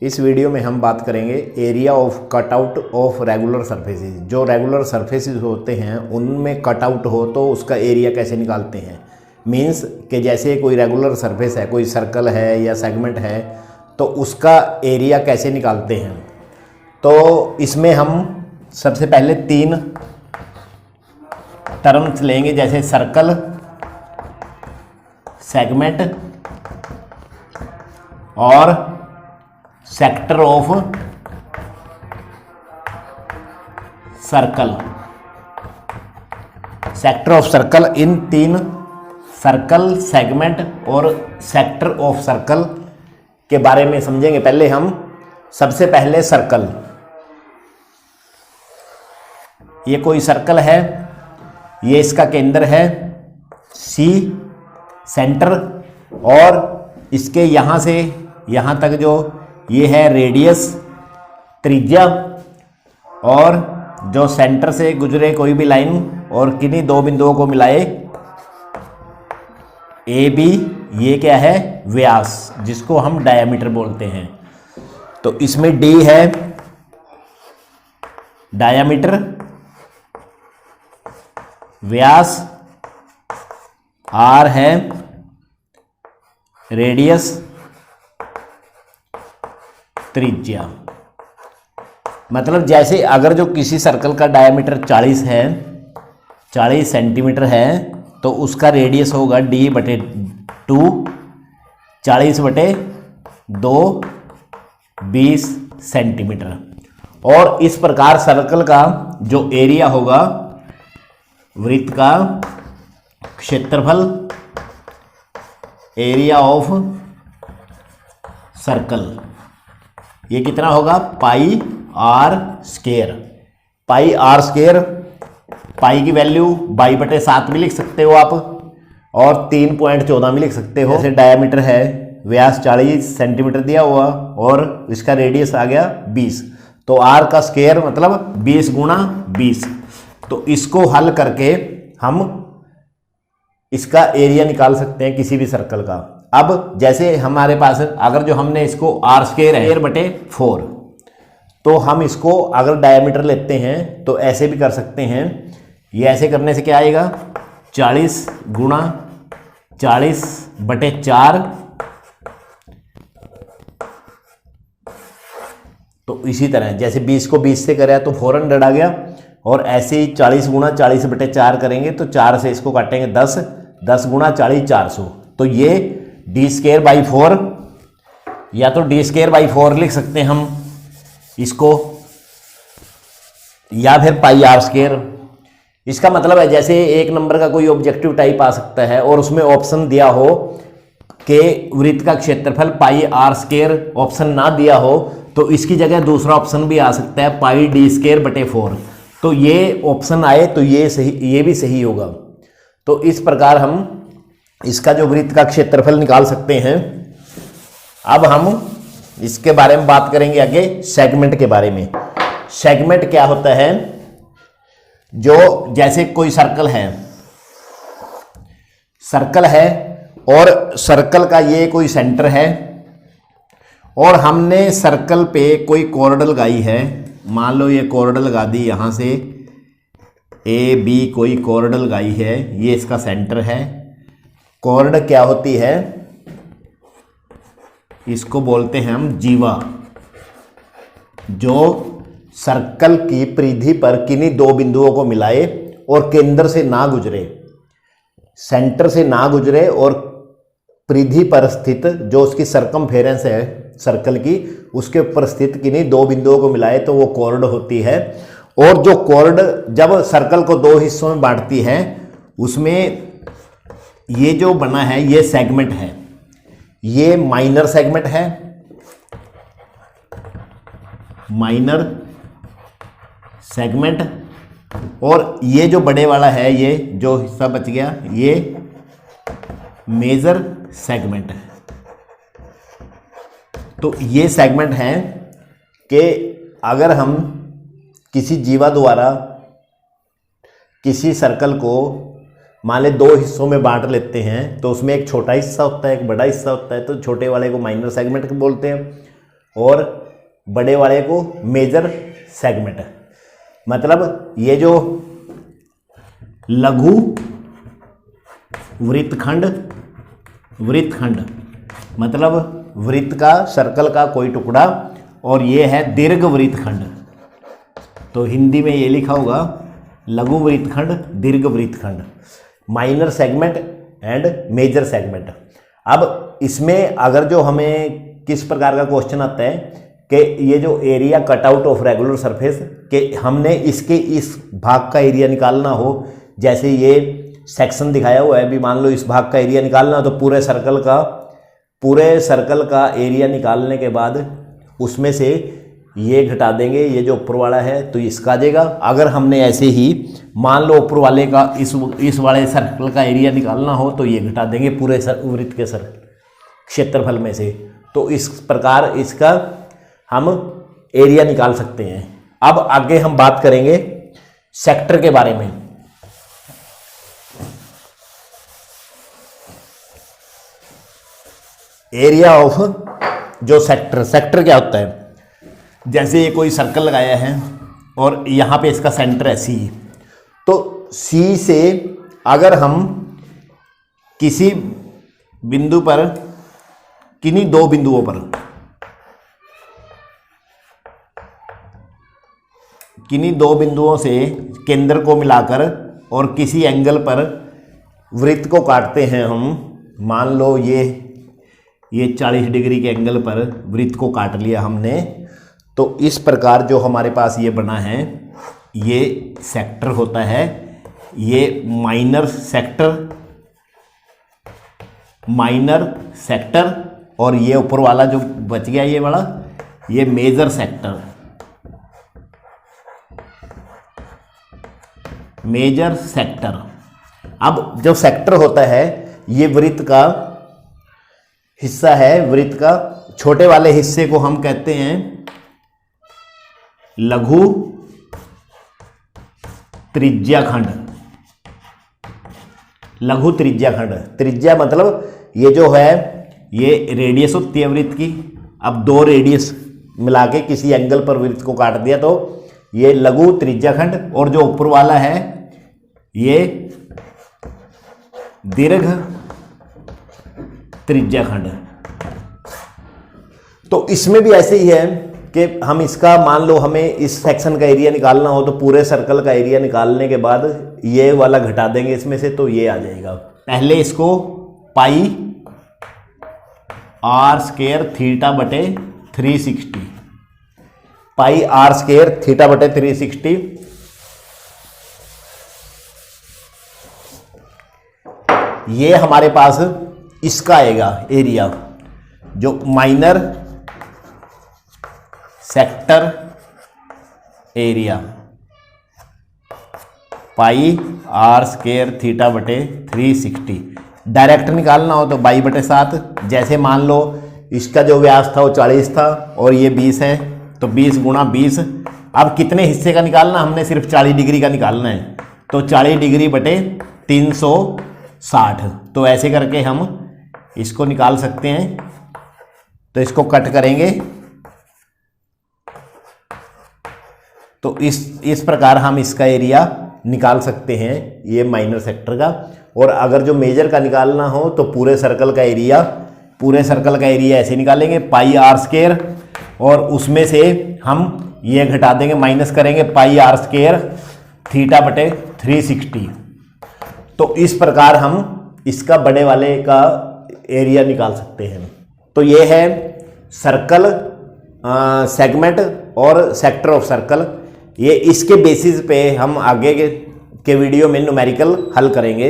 इस वीडियो में हम बात करेंगे area of cutout of regular surfaces. जो रेगुलर सरफेसेस होते हैं उनमें कटआउट हो तो उसका एरिया कैसे निकालते हैं। मींस कि जैसे कोई रेगुलर सरफेस है, कोई सर्कल है या सेगमेंट है, तो उसका एरिया कैसे निकालते हैं। तो इसमें हम सबसे पहले 3 टर्म्स लेंगे, जैसे सर्कल, सेगमेंट और sector of circle. Sector of circle, in 3 circle, segment और सेक्टर ऑफ सर्कल के बारे में समझेंगे। पहले हम सबसे पहले सर्कल। ये कोई सर्कल है, ये इसका केंद्र है C सेंटर, और इसके यहाँ से यहाँ तक जो ये है रेडियस, त्रिज्या, और जो सेंटर से गुजरे कोई भी लाइन और किन्हीं 2 बिंदुओं को मिलाए AB, ये क्या है, व्यास, जिसको हम डायामीटर बोलते हैं। तो इसमें D है डायामीटर, व्यास, R है रेडियस, त्रिज्या। मतलब जैसे अगर जो किसी सर्कल का डायामीटर 40 है, 40 सेंटीमीटर है, तो उसका रेडियस होगा D/2, 40/2, 20 सेंटीमीटर। और इस प्रकार सर्कल का जो एरिया होगा, वृत्त का क्षेत्रफल, एरिया ऑफ सर्कल, ये कितना होगा, pi r square. Pi r square, pi की वैल्यू 22/7 भी लिख सकते हो आप, और 3.14 भी लिख सकते हो। जैसे डायामीटर है, व्यास 40 सेंटीमीटर दिया हुआ और इसका रेडियस आ गया 20, तो आर का स्क्वायर मतलब 20 × 20। तो इसको हल करके हम इसका एरिया निकाल सकते हैं किसी भी सर्कल का। अब जैसे हमारे पास अगर जो हमने इसको R स्क्वायर है 4/4, तो हम इसको अगर डायमीटर लेते हैं तो ऐसे भी कर सकते हैं। ये ऐसे करने से क्या आएगा, 40 × 40/4। तो इसी तरह जैसे 20 को 20 से करें तो 400 आ गया, और ऐसे ही 40 × 40/4 करेंगे तो 4 से इसको काटेंगे 10, 10 × 40 400। तो ये D²/4, या तो D²/4 लिख सकते हैं हम इसको, या फिर पाई आर स्क्वायर। इसका मतलब है जैसे एक नंबर का कोई ऑब्जेक्टिव टाइप आ सकता है और उसमें ऑप्शन दिया हो कि वृत्त का क्षेत्रफल पाई आर स्क्वायर, ऑप्शन ना दिया हो तो इसकी जगह दूसरा ऑप्शन भी आ सकता है पाई D²/4। तो ये ऑप्शन आए तो ये सही, ये भी सही होगा। तो इस प्रकार हम इसका जो वृत्त का क्षेत्रफल निकाल सकते हैं। अब हम इसके बारे में बात करेंगे आगे, सेगमेंट के बारे में। सेगमेंट क्या होता है, जो जैसे कोई सर्कल है, सर्कल है और सर्कल का ये कोई सेंटर है, और हमने सर्कल पे कोई कॉर्ड लगाई है। मान लो ये कॉर्ड लगा दी, यहाँ से AB कोई कॉर्ड लगाई है, ये इसका सेंटर है। कॉर्ड क्या होती है, इसको बोलते हैं हम जीवा, जो सर्कल की परिधि पर किन्हीं 2 बिंदुओं को मिलाए और केंद्र से ना गुजरे, सेंटर से ना गुजरे, और परिधि पर स्थित जो उसकी सरकमफेरेंस है सर्कल की, उसके ऊपर स्थित किन्हीं 2 बिंदुओं को मिलाए तो वो कॉर्ड होती है। और जो कॉर्ड जब सर्कल को 2 हिस्सों में बांटती है, उसमें ये जो बना है ये सेगमेंट है। ये माइनर सेगमेंट है, माइनर सेगमेंट, और ये जो बड़े वाला है, ये जो हिस्सा बच गया, ये मेजर सेगमेंट है। तो ये सेगमेंट है कि अगर हम किसी जीवा द्वारा किसी सर्कल को मान ले 2 हिस्सों में बांट लेते हैं, तो उसमें एक छोटा हिस्सा होता है, एक बड़ा हिस्सा होता है। तो छोटे वाले को माइनर सेगमेंट बोलते हैं और बड़े वाले को मेजर सेगमेंट। मतलब ये जो लघु वृत्तखंड, वृत्तखंड मतलब वृत्त का, सर्कल का कोई टुकड़ा, और ये है दीर्घ वृत्तखंड। तो हिंदी में ये लिखा होगा लघु वृत्तखंड, दीर्घ वृत्तखंड, minor segment and major segment. अब इसमें अगर जो हमें किस प्रकार का क्वेश्चन आता है कि ये जो area cut out of regular surface, कि हमने इसके इस भाग का एरिया निकालना हो, जैसे ये सेक्शन दिखाया हुआ है, अभी मान लो इस भाग का एरिया निकालना हो, तो पूरे सर्कल का एरिया निकालने के बाद उसमें से ये घटा देंगे, ये जो ऊपर वाला है तो इसका आ जाएगा। अगर हमने ऐसे ही मान लो ऊपर वाले का इस वाले सर्कल का एरिया निकालना हो तो ये घटा देंगे पूरे वृत्त के क्षेत्रफल में से। तो इस प्रकार इसका हम एरिया निकाल सकते हैं। अब आगे हम बात करेंगे सेक्टर के बारे में। एरिया ऑफ जो सेक्टर क्या होता है, जैसे ये कोई सर्कल लगाया है और यहाँ पे इसका सेंटर है सी, तो सी से अगर हम किसी बिंदु पर, किन्हीं दो बिंदुओं पर, किन्हीं दो बिंदुओं से केंद्र को मिलाकर और किसी एंगल पर वृत्त को काटते हैं हम, मान लो ये 40 डिग्री के एंगल पर वृत्त को काट लिया हमने, तो इस प्रकार जो हमारे पास ये बना है ये सेक्टर होता है। ये माइनर सेक्टर और ये ऊपर वाला जो बच गया ये वाला, ये मेजर सेक्टर। Major sector. अब जो सेक्टर होता है ये वृत्त का हिस्सा है, वृत्त का छोटे वाले हिस्से को हम कहते हैं लघु त्रिज्याखंड। लघु त्रिज्याखंड, त्रिज्या मतलब ये जो है ये रेडियस होती है वृत्त की। अब दो रेडियस मिला के किसी एंगल पर वृत्त को काट दिया तो ये लघु त्रिज्याखंड। और जो ऊपर वाला है ये दीर्घ त्रिज्याखंड। तो इसमें भी ऐसे ही है कि हम इसका मान लो हमें इस सेक्शन का एरिया निकालना हो तो पूरे सर्कल का एरिया निकालने के बाद ये वाला घटा देंगे इसमें से, तो ये आ जाएगा। पहले इसको पाई आर स्क्वायर थीटा बटे 360, पाई आर स्क्वायर थीटा बटे 360, ये हमारे पास इसका आएगा एरिया, जो minor sector area, pi r square theta बटे 360। डायरेक्ट निकालना हो तो बाई बटे 7। जैसे मान लो इसका जो व्यास था वो 40 था और ये 20 है, तो 20 गुणा 20। अब कितने हिस्से का निकालना, हमने सिर्फ 40 डिग्री का निकालना है, तो 40 डिग्री बटे 360। तो ऐसे करके हम इसको निकाल सकते हैं। तो इसको कट करेंगे तो इस प्रकार हम इसका एरिया निकाल सकते हैं, ये माइनर सेक्टर का। और अगर जो मेजर का निकालना हो तो पूरे सर्कल का एरिया ऐसे निकालेंगे, पाई आर स्क्वायर, और उसमें से हम ये घटा देंगे, माइनस करेंगे पाई आर स्क्वायर थीटा बटे 360। तो इस प्रकार हम इसका बड़े वाले का एरिया निकाल सकते हैं। तो ये है सर्कल, सेगमेंट और सेक्टर ऑफ सर्कल। ये इसके बेसिस पे हम आगे के वीडियो में न्यूमेरिकल हल करेंगे।